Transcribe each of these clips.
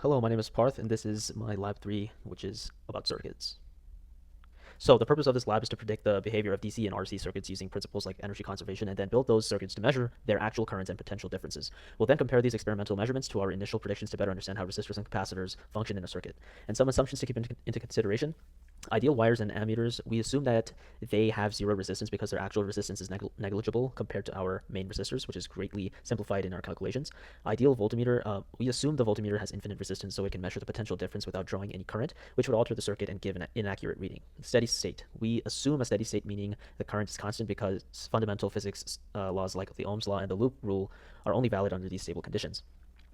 Hello, my name is Parth, and this is my Lab 3, which is about circuits. So the purpose of this lab is to predict the behavior of DC and RC circuits using principles like energy conservation and then build those circuits to measure their actual currents and potential differences. We'll then compare these experimental measurements to our initial predictions to better understand how resistors and capacitors function in a circuit. And some assumptions to keep into consideration. Ideal wires and ammeters, we assume that they have zero resistance because their actual resistance is negligible compared to our main resistors, which is greatly simplified in our calculations. Ideal voltmeter, we assume the voltmeter has infinite resistance so it can measure the potential difference without drawing any current, which would alter the circuit and give an inaccurate reading. Steady state, we assume a steady state meaning the current is constant because fundamental physics laws like the Ohm's law and the loop rule are only valid under these stable conditions.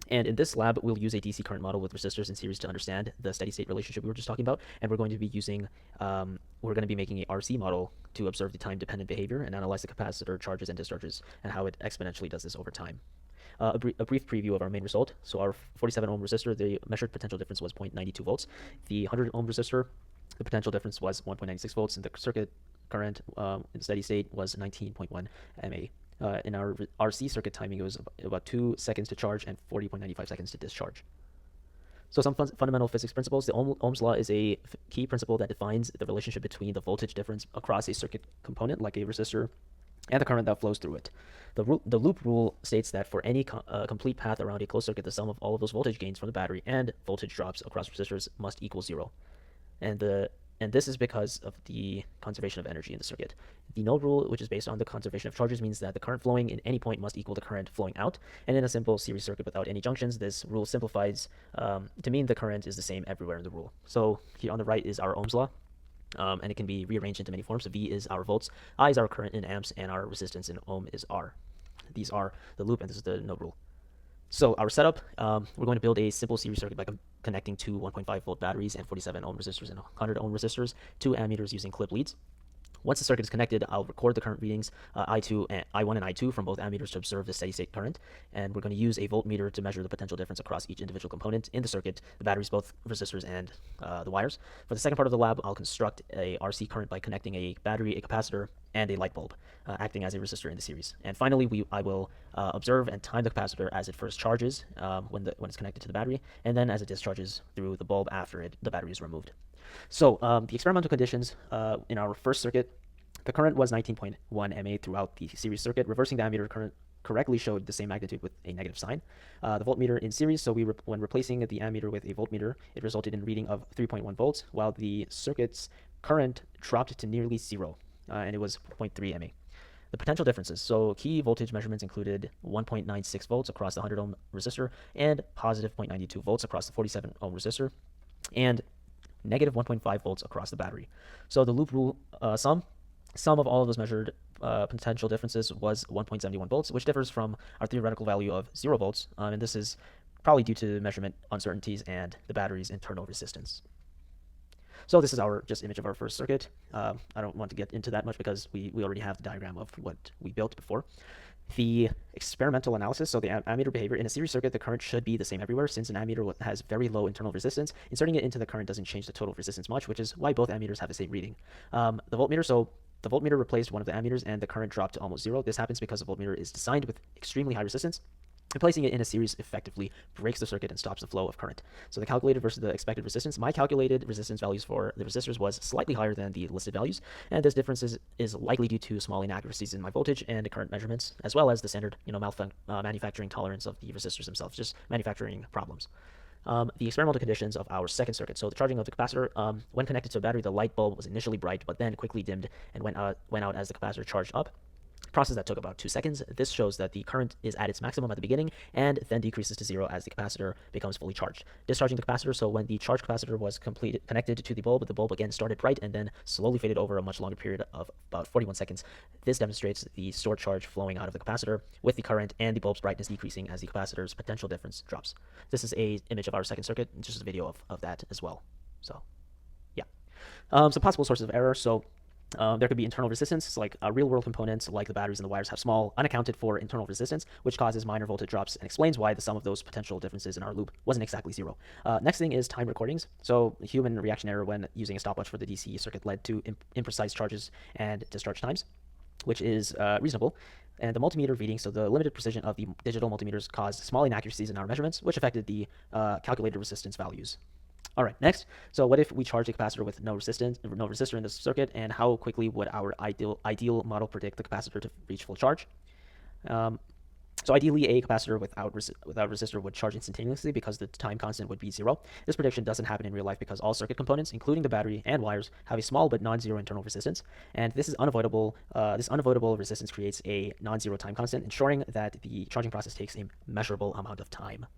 And in this lab, we'll use a DC current model with resistors in series to understand the steady state relationship we were just talking about. And we're going to be making a RC model to observe the time dependent behavior and analyze the capacitor charges and discharges and how it exponentially does this over time. A brief preview of our main result. So our 47 ohm resistor, the measured potential difference was 0.92 volts. The 100 ohm resistor, the potential difference was 1.96 volts, and the circuit current in steady state was 19.1 mA. In our RC circuit timing, it was about 2 seconds to charge and 40.95 seconds to discharge. So some fundamental physics principles. The Ohm's law is a key principle that defines the relationship between the voltage difference across a circuit component, like a resistor, and the current that flows through it. The loop rule states that for any complete path around a closed circuit, the sum of all of those voltage gains from the battery and voltage drops across resistors must equal 0. And this is because of the conservation of energy in the circuit. The node rule, which is based on the conservation of charges, means that the current flowing in any point must equal the current flowing out. And in a simple series circuit without any junctions, this rule simplifies to mean the current is the same everywhere in the rule. So here on the right is our Ohm's law, and it can be rearranged into many forms. So V is our volts, I is our current in amps, and our resistance in ohm is R. These are the loop, and this is the node rule. So our setup, we're going to build a simple series circuit by connecting two 1.5 volt batteries and 47 ohm resistors and 100 ohm resistors to ammeters using clip leads. Once the circuit is connected, I'll record the current readings, I1 and I2 from both ammeters to observe the steady state current, and we're going to use a voltmeter to measure the potential difference across each individual component in the circuit, the batteries, both resistors, and the wires. For the second part of the lab, I'll construct a RC current by connecting a battery, a capacitor, and a light bulb, acting as a resistor in the series. And finally, I will observe and time the capacitor as it first charges when it's connected to the battery, and then as it discharges through the bulb after the battery is removed. So the experimental conditions in our first circuit, the current was 19.1 mA throughout the series circuit. Reversing the ammeter current correctly showed the same magnitude with a negative sign. The voltmeter in series, so when replacing the ammeter with a voltmeter, it resulted in a reading of 3.1 volts, while the circuit's current dropped to nearly 0, and it was 0.3 mA. The potential differences. So key voltage measurements included 1.96 volts across the 100 ohm resistor and positive 0.92 volts across the 47 ohm resistor, and negative 1.5 volts across the battery. So the loop rule sum of all of those measured potential differences was 1.71 volts, which differs from our theoretical value of 0 volts, and this is probably due to measurement uncertainties and the battery's internal resistance. So this is our just image of our first circuit. I don't want to get into that much because we already have the diagram of what we built before. The experimental analysis, so the ammeter behavior. In a series circuit, the current should be the same everywhere since an ammeter has very low internal resistance. Inserting it into the current doesn't change the total resistance much, which is why both ammeters have the same reading. The voltmeter, so the voltmeter replaced one of the ammeters and the current dropped to almost 0. This happens because the voltmeter is designed with extremely high resistance. Placing it in a series effectively breaks the circuit and stops the flow of current. So the calculated versus the expected resistance. My calculated resistance values for the resistors was slightly higher than the listed values, and this difference is likely due to small inaccuracies in my voltage and current measurements, as well as the standard manufacturing tolerance of the resistors themselves, just manufacturing problems. The experimental conditions of our second circuit. So the charging of the capacitor, when connected to a battery, the light bulb was initially bright, but then quickly dimmed and went out as the capacitor charged up. Process that took about 2 seconds. This shows that the current is at its maximum at the beginning and then decreases to 0 as the capacitor becomes fully charged. Discharging the capacitor, so when the charged capacitor was connected to the bulb again started bright and then slowly faded over a much longer period of about 41 seconds. This demonstrates the stored charge flowing out of the capacitor with the current and the bulb's brightness decreasing as the capacitor's potential difference drops. This is an image of our second circuit, just a video of that as well. So, yeah. Some possible sources of error. So there could be internal resistance, like real-world components like the batteries and the wires have small, unaccounted for internal resistance, which causes minor voltage drops and explains why the sum of those potential differences in our loop wasn't exactly 0. Next thing is time recordings. So human reaction error when using a stopwatch for the DC circuit led to imprecise charges and discharge times, which is reasonable. And the multimeter reading, so the limited precision of the digital multimeters caused small inaccuracies in our measurements, which affected the calculated resistance values. All right, next. So what if we charge a capacitor with no resistor in the circuit, and how quickly would our ideal model predict the capacitor to reach full charge? So ideally, a capacitor without resistor would charge instantaneously because the time constant would be 0. This prediction doesn't happen in real life because all circuit components, including the battery and wires, have a small but non-zero internal resistance, and this is unavoidable. This unavoidable resistance creates a non-zero time constant, ensuring that the charging process takes a measurable amount of time.